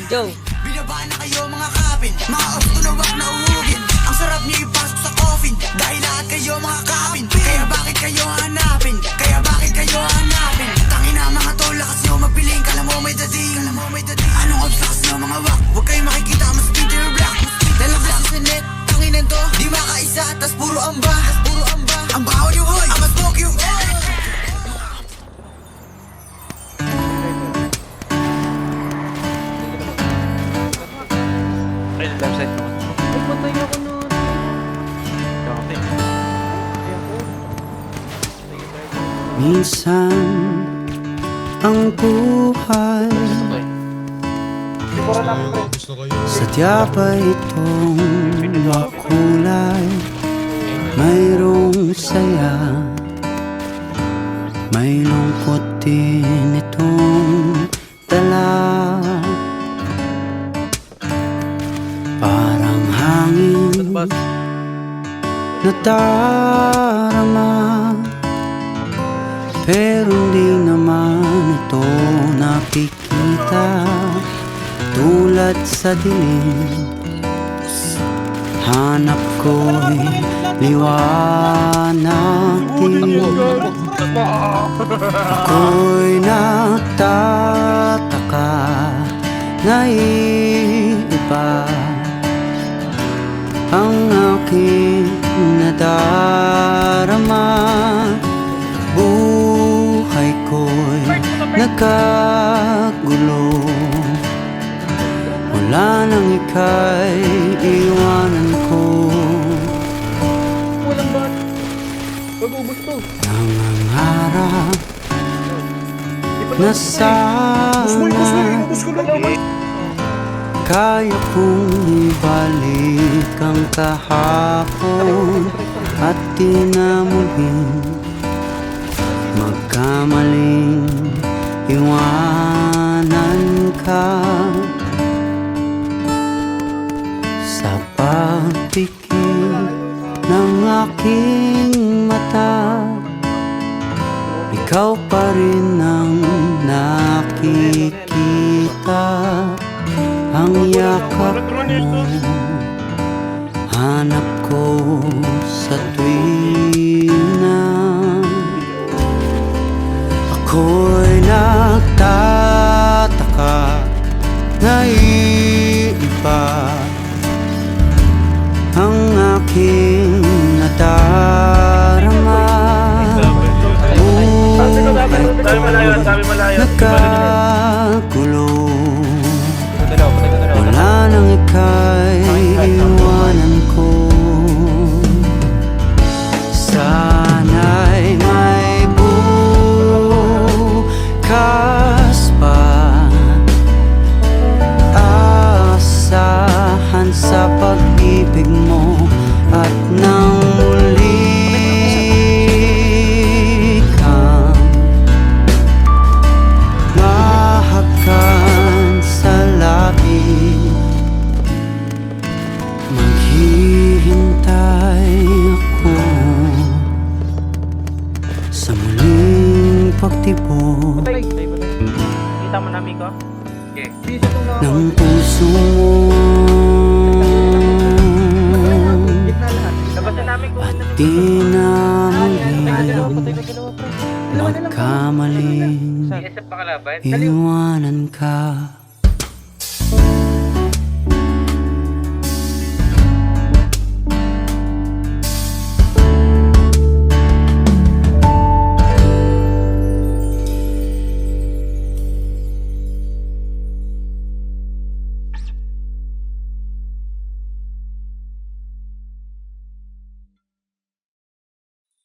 Joe. Binabaan na kayo mga kapin, mga off to na wag na uhugin. Ang sarap niyo ipasok sa coffin, dahil lahat kayo mga kapin. Kaya bakit kayo hanapin? Kaya bakit kayo hanapin? Tangina mga tol, lakas nyo magpiling, kala mo may dating. Anong obs lakas nyo mga wak? Huwag kayo makikita, mas pinter black. Dala black sa net, tanginan to, di makaisa, tas puro amba. Ang baho nyo hoy, ang mas smoke yung Left side mo. Nagpatay ako nun. Okay. Minsan ang buhay sadya pa itong makulay. Mayroong saya, may lungkot din itong dala. Parang hangin na darama, pero di naman ito nakikita. Tulad sa dilim, hanap ko'y liwanag din. Ako'y nagtataka, naiiba ang aking nadarama. Buhay ko'y nagkagulo, wala nang ika'y iwanan ko. Walang bat. Mag-ubos to. Nangangarap na sana kaya kong ibalik ang kahapon at di na muling magkamaling iwanan ka. Sa pagpikit ng aking mata, ikaw pa rin ang nakikita. Ang yakap mo, hanap ko sa tuwina. Ako'y nagtataka, naiiba ang aking nadarama. Buhay ko'y nagkagulo, wala nang ika'y iwanan ko. Sana'y may bukas pa, asahan sa pag-ibig mo. At nang muli kang mahakan sa labi, maghihintay ako sa muling pagtibok Kita mo namin ko? Okay. ng puso mo. Labasan namin kung ano. Di na muling magkamaling Isa pa kalaban. iwanan ka.